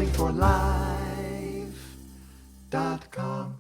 drummingforlife.com.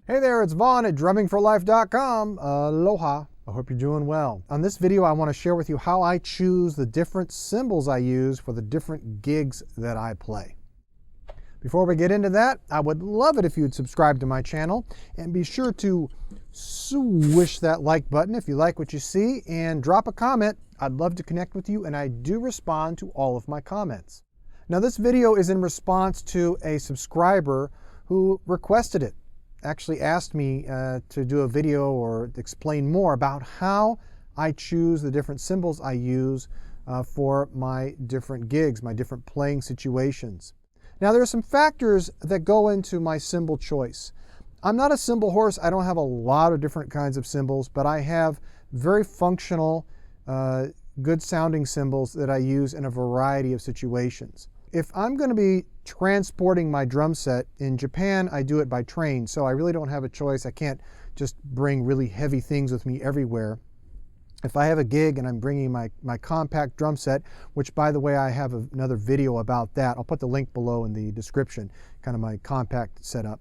Hey there, it's Vaughn at drummingforlife.com. Aloha. I hope you're doing well. On this video, I want to share with you how I choose the different cymbals I use for the different gigs that I play. Before we get into that, I would love it if you'd subscribe to my channel and be sure to swish that like button if you like what you see and drop a comment. I'd love to connect with you, and I do respond to all of my comments. Now, this video is in response to a subscriber who requested it. Actually asked me to do a video or explain more about how I choose the different cymbals I use for my different gigs, my different playing situations. Now, there are some factors that go into my cymbal choice. I'm not a cymbal horse. I don't have a lot of different kinds of cymbals, but I have very functional, good sounding cymbals that I use in a variety of situations. If I'm going to be transporting my drum set in Japan, I do it by train, so I really don't have a choice. I can't just bring really heavy things with me everywhere. If I have a gig and I'm bringing my compact drum set, which by the way, I have another video about that. I'll put the link below in the description, kind of my compact setup.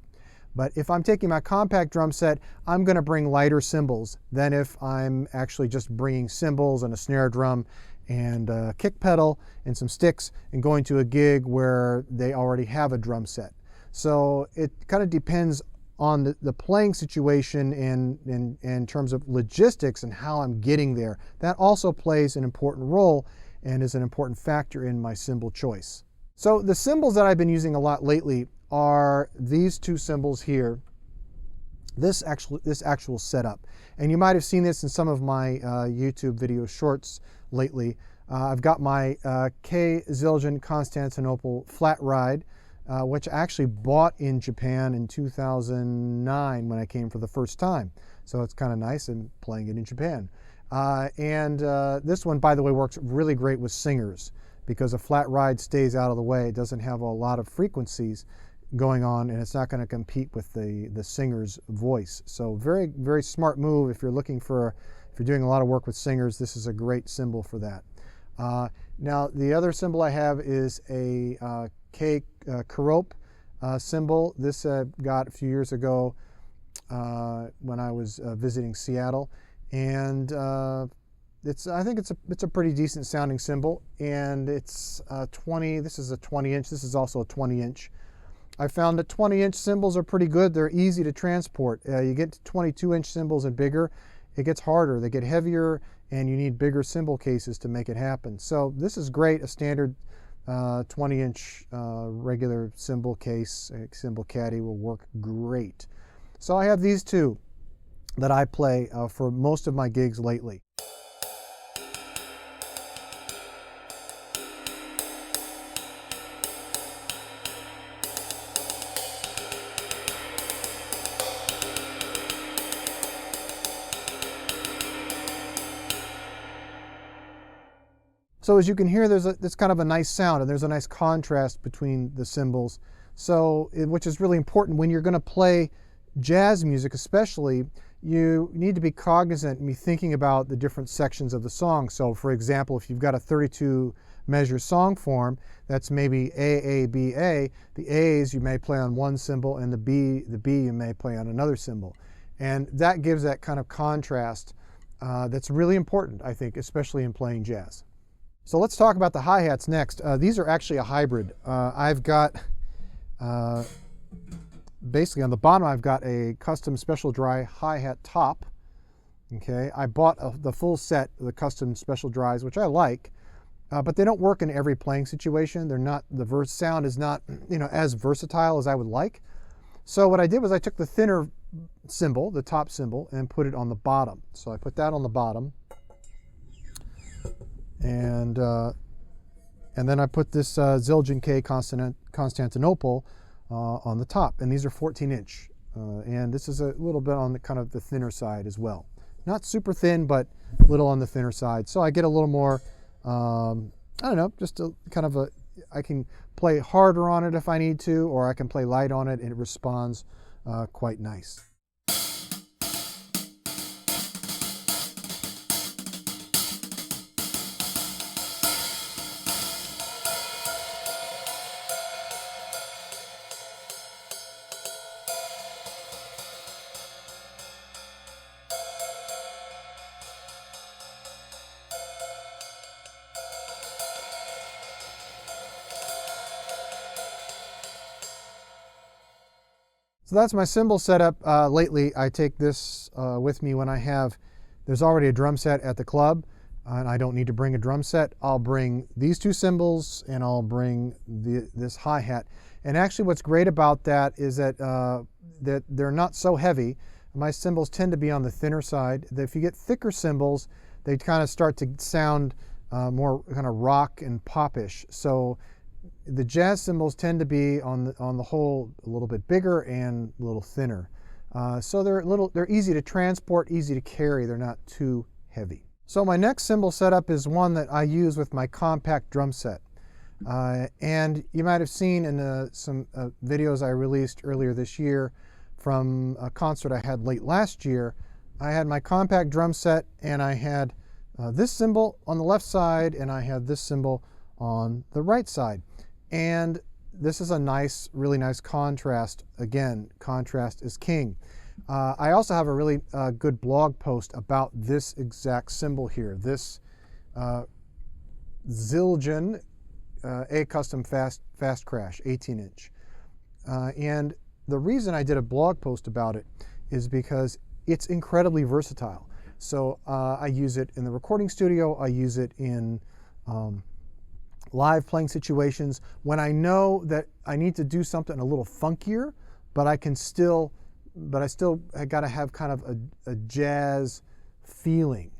But if I'm taking my compact drum set, I'm going to bring lighter cymbals than if I'm actually just bringing cymbals and a snare drum and a kick pedal and some sticks and going to a gig where they already have a drum set. So it kind of depends on the playing situation and in terms of logistics and how I'm getting there. That also plays an important role and is an important factor in my cymbal choice. So the cymbals that I've been using a lot lately are these two cymbals here. This actual setup. And you might have seen this in some of my YouTube video shorts lately. I've got my Zildjian Constantinople flat ride, which I actually bought in Japan in 2009 when I came for the first time. So it's kind of nice and playing it in Japan. This one, by the way, works really great with singers because a flat ride stays out of the way. It doesn't have a lot of frequencies going on, and it's not going to compete with the singer's voice. So very, very smart move if you're looking for, if you're doing a lot of work with singers. This is a great cymbal for that. Now the other cymbal I have is a Karope cymbal. This I got a few years ago when I was visiting Seattle, and I think it's a pretty decent sounding cymbal, and it's 20. This is a 20-inch. This is also a 20-inch. I found that 20-inch cymbals are pretty good. They're easy to transport. You get to 22-inch cymbals and bigger, it gets harder. They get heavier, and you need bigger cymbal cases to make it happen. So this is great. A standard 20-inch regular cymbal case, cymbal caddy will work great. So I have these two that I play for most of my gigs lately. So as you can hear, there's kind of a nice sound, and there's a nice contrast between the cymbals. So, which is really important when you're going to play jazz music, especially. You need to be cognizant and be thinking about the different sections of the song. So, for example, if you've got a 32 measure song form, that's maybe A, A, B, A. The A's you may play on one cymbal, and the B you may play on another cymbal, and that gives that kind of contrast that's really important, I think, especially in playing jazz. So let's talk about the hi-hats next. These are actually a hybrid. I've got, basically on the bottom, I've got a custom special dry hi-hat top. Okay, I bought the full set of the custom special dries, which I like, but they don't work in every playing situation. They're not, the sound is not, as versatile as I would like. So what I did was I took the thinner cymbal, the top cymbal, and put it on the bottom. So I put that on the bottom. And then I put this Zildjian K Constantinople on the top, and these are 14-inch and this is a little bit on the kind of the thinner side as well. Not super thin, but a little on the thinner side. So I get a little more, I don't know, just a kind of a, I can play harder on it if I need to, or I can play light on it and it responds quite nice. So that's my cymbal setup. Lately, I take this with me when I have, there's already a drum set at the club, and I don't need to bring a drum set. I'll bring these two cymbals, and I'll bring this hi-hat. And actually what's great about that is that, that they're not so heavy. My cymbals tend to be on the thinner side. If you get thicker cymbals, they kind of start to sound more kind of rock and popish. So the jazz cymbals tend to be on the whole a little bit bigger and a little thinner. So they're easy to transport, easy to carry. They're not too heavy. So my next cymbal setup is one that I use with my compact drum set. And you might have seen in some videos I released earlier this year from a concert I had late last year. I had my compact drum set, and I had this cymbal on the left side, and I had this cymbal on the right side. And this is a nice, really nice contrast. Again, contrast is king. I also have a really good blog post about this exact cymbal here, this Zildjian A Custom Fast Crash 18-inch. And the reason I did a blog post about it is because it's incredibly versatile. So I use it in the recording studio, I use it in live playing situations when I know that I need to do something a little funkier, but I still got to have kind of a jazz feeling,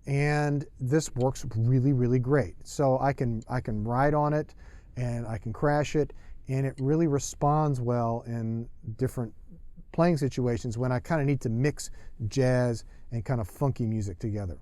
and this works really, really great. So I can ride on it, and I can crash it, and it really responds well in different playing situations when I kind of need to mix jazz and kind of funky music together.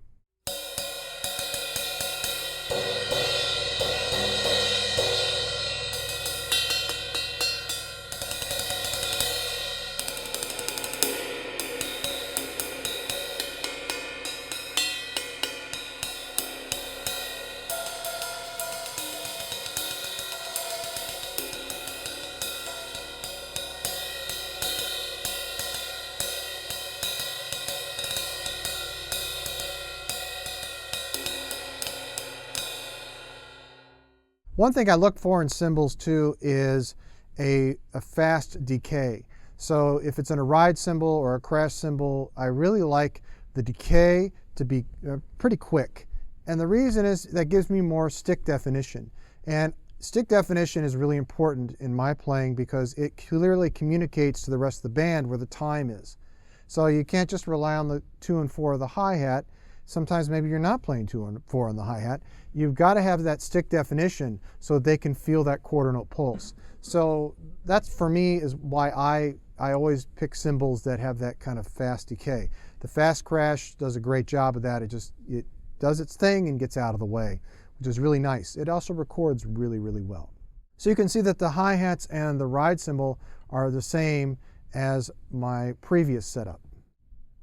One thing I look for in cymbals too is a fast decay. So if it's in a ride cymbal or a crash cymbal, I really like the decay to be pretty quick. And the reason is that gives me more stick definition. And stick definition is really important in my playing because it clearly communicates to the rest of the band where the time is. So you can't just rely on the 2 and 4 of the hi-hat. Sometimes maybe you're not playing 2 and 4 on the hi-hat. You've got to have that stick definition so they can feel that quarter note pulse. So that's, for me, is why I always pick cymbals that have that kind of fast decay. The fast crash does a great job of that. It does its thing and gets out of the way, which is really nice. It also records really, really well. So you can see that the hi-hats and the ride cymbal are the same as my previous setup.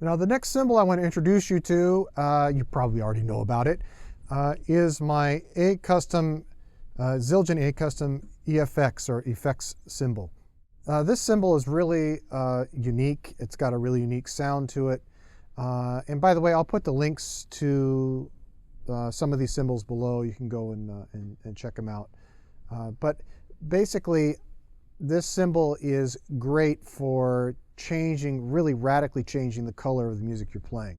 Now the next cymbal I want to introduce you to, you probably already know about it, is my Zildjian A Custom EFX or effects cymbal. This cymbal is really unique. It's got a really unique sound to it. And by the way, I'll put the links to some of these cymbals below. You can go and check them out. But basically, this cymbal is great for really radically changing the color of the music you're playing.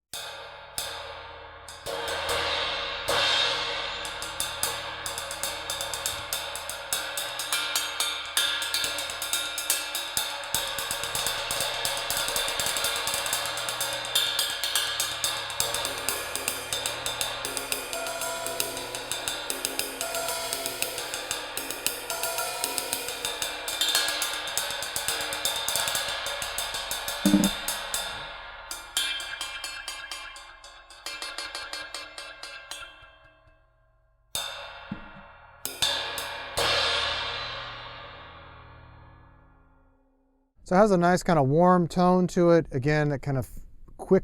So it has a nice kind of warm tone to it. Again, that kind of quick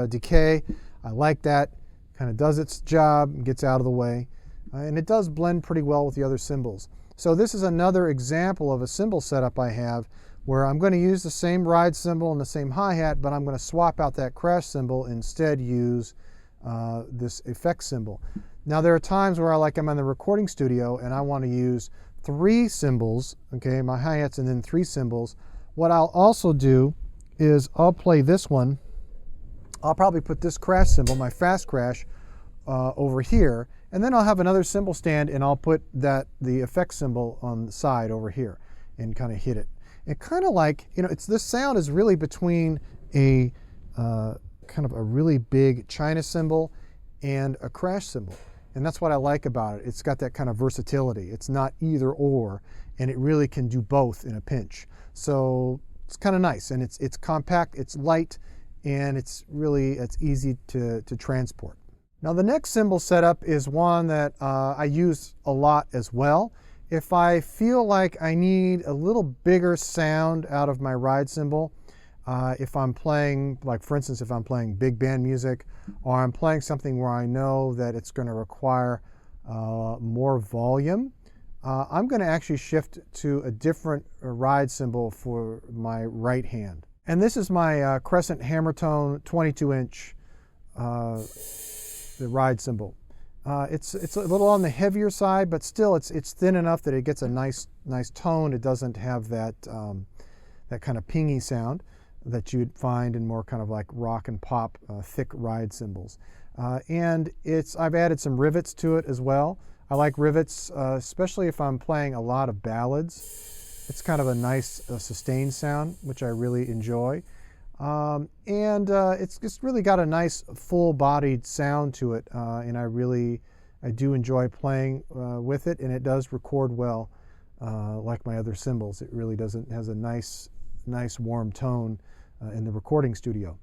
decay. I like that. Kind of does its job and gets out of the way. And it does blend pretty well with the other cymbals. So this is another example of a cymbal setup I have where I'm going to use the same ride cymbal and the same hi-hat, but I'm going to swap out that crash cymbal, instead use this effect cymbal. Now there are times where I'm in the recording studio and I want to use 3 cymbals, okay, my hi-hats and then 3 cymbals. What I'll also do is I'll play this one. I'll probably put this crash cymbal, my fast crash, over here, and then I'll have another cymbal stand and I'll put the effect cymbal on the side over here and kind of hit it. And kind of like, this sound is really between a kind of a really big China cymbal and a crash cymbal. And that's what I like about it. It's got that kind of versatility. It's not either or, and it really can do both in a pinch. So it's kind of nice, and it's compact, it's light, and it's easy to transport. Now the next cymbal setup is one that I use a lot as well. If I feel like I need a little bigger sound out of my ride cymbal, if I'm playing, like for instance, if I'm playing big band music, or I'm playing something where I know that it's going to require more volume, I'm going to actually shift to a different ride cymbal for my right hand. And this is my Crescent Hammertone 22-inch the ride cymbal. It's a little on the heavier side, but still it's thin enough that it gets a nice tone. It doesn't have that that kind of pingy sound that you'd find in more kind of like rock and pop thick ride cymbals. And I've added some rivets to it as well. I like rivets, especially if I'm playing a lot of ballads. It's kind of a nice sustained sound, which I really enjoy. It's just really got a nice full-bodied sound to it, and I do enjoy playing with it, and it does record well, like my other cymbals. It really has a nice warm tone in the recording studio.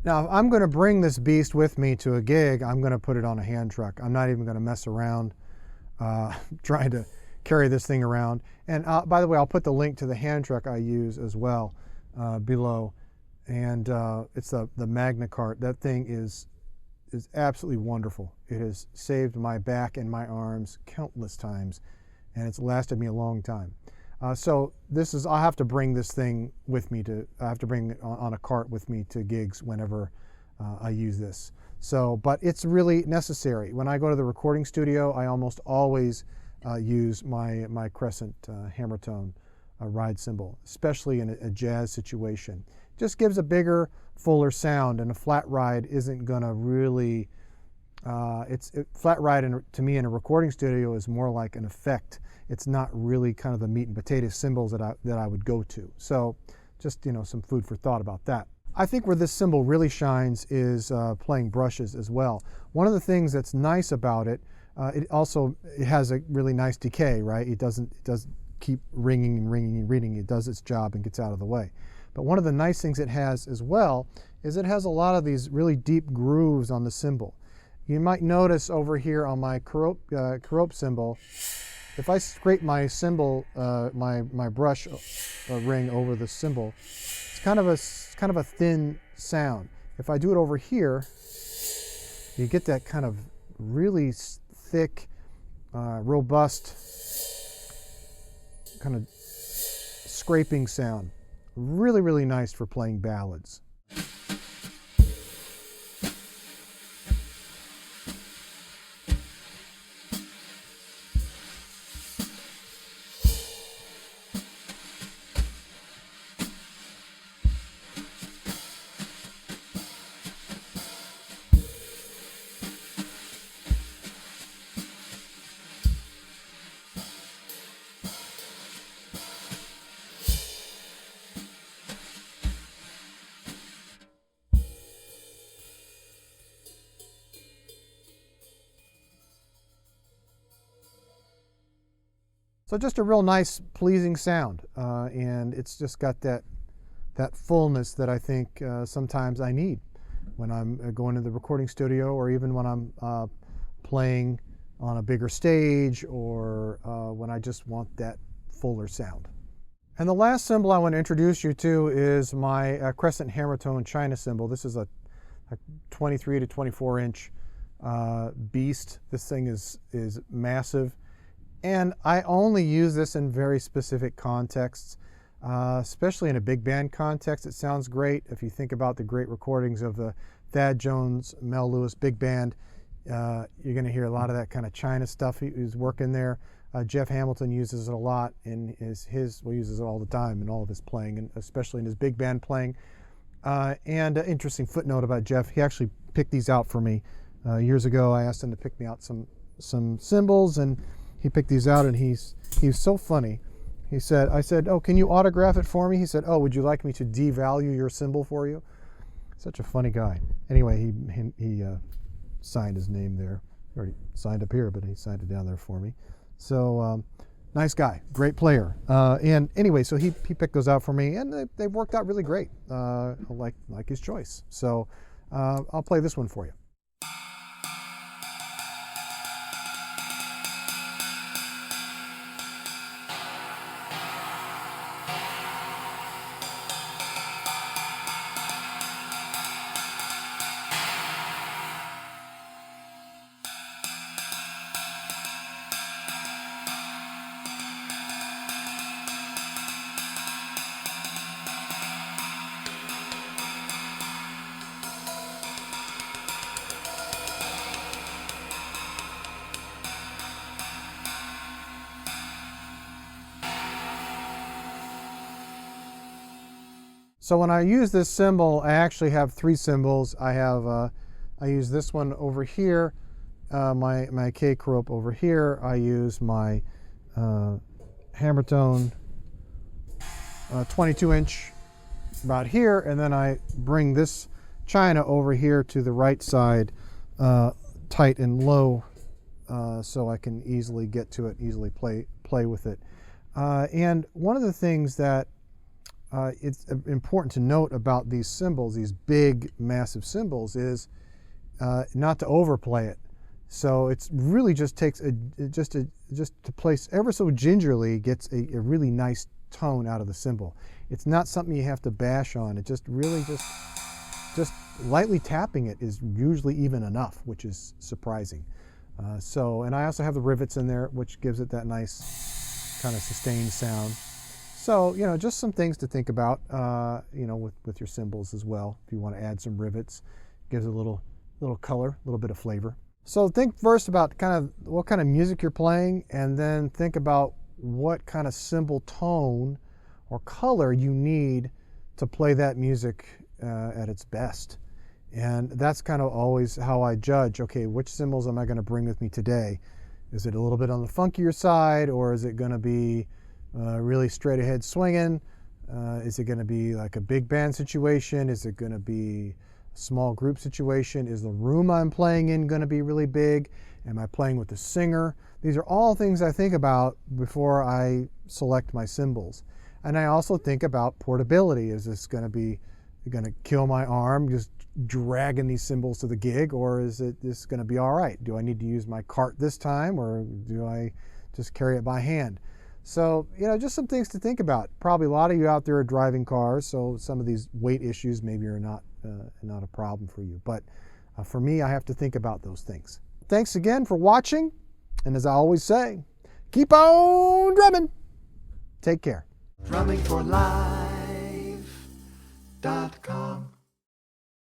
Now, if I'm going to bring this beast with me to a gig, I'm going to put it on a hand truck. I'm not even going to mess around trying to carry this thing around. And by the way, I'll put the link to the hand truck I use as well below. And it's the Magna Cart. That thing is absolutely wonderful. It has saved my back and my arms countless times, and it's lasted me a long time. So I'll have to bring this thing with me I have to bring it on a cart with me to gigs whenever I use this. But it's really necessary. When I go to the recording studio, I almost always use my Crescent Hammertone ride cymbal, especially in a jazz situation. Just gives a bigger, fuller sound, and a flat ride isn't gonna really, flat ride to me in a recording studio is more like an effect. It's not really kind of the meat and potatoes cymbals that I would go to. So just, some food for thought about that. I think where this cymbal really shines is playing brushes as well. One of the things that's nice about it, it has a really nice decay, right? It doesn't keep ringing and ringing and ringing. It does its job and gets out of the way. But one of the nice things it has as well is it has a lot of these really deep grooves on the cymbal. You might notice over here on my Carope cymbal, if I scrape my cymbal, my brush ring over the cymbal, it's kind of a thin sound. If I do it over here, you get that kind of really thick, robust kind of scraping sound. Really, really nice for playing ballads. So just a real nice, pleasing sound, and it's just got that fullness that I think sometimes I need when I'm going to the recording studio, or even when I'm playing on a bigger stage, or when I just want that fuller sound. And the last cymbal I want to introduce you to is my crescent hammer tone China cymbal. This is a 23 to 24 inch beast. This thing is massive, and I only use this in very specific contexts, especially in a big band context. It sounds great. If you think about the great recordings of the Thad Jones, Mel Lewis big band, you're going to hear a lot of that kind of China stuff he's working there. Jeff Hamilton uses it a lot in well, he uses it all the time in all of his playing, and especially in his big band playing. And an interesting footnote about Jeff, he actually picked these out for me. Years ago, I asked him to pick me out some cymbals, and he picked these out, and he's so funny. I said, oh, can you autograph it for me? He said, oh, would you like me to devalue your cymbal for you? Such a funny guy. Anyway, he signed his name there. He already signed up here, but he signed it down there for me. So nice guy, great player. And anyway, so he picked those out for me, and they worked out really great, like his choice. So I'll play this one for you. So when I use this cymbal, I actually have three cymbals. I use this one over here, my K Crope over here. I use my hammer tone 22 inch about here, and then I bring this China over here to the right side, tight and low, so I can easily get to it, easily play with it. And one of the things that it's important to note about these cymbals, these big, massive cymbals, is not to overplay it. So it's really just takes just to place ever so gingerly gets a really nice tone out of the cymbal. It's not something you have to bash on. It just really just lightly tapping it is usually even enough, which is surprising. And I also have the rivets in there, which gives it that nice kind of sustained sound. So, just some things to think about, with your cymbals as well. If you want to add some rivets, gives it a little color, a little bit of flavor. So think first about what kind of music you're playing, and then think about what kind of cymbal tone or color you need to play that music at its best. And that's kind of always how I judge, okay, which cymbals am I going to bring with me today? Is it a little bit on the funkier side, or is it going to be really straight ahead swinging? Is it going to be like a big band situation? Is it going to be a small group situation? Is the room I'm playing in going to be really big? Am I playing with a singer? These are all things I think about before I select my cymbals. And I also think about portability. Is this going to kill my arm just dragging these cymbals to the gig, or is this going to be all right? Do I need to use my cart this time, or do I just carry it by hand? So, just some things to think about. Probably a lot of you out there are driving cars, so some of these weight issues maybe are not a problem for you. But for me, I have to think about those things. Thanks again for watching, and as I always say, keep on drumming. Take care. drummingforlife.com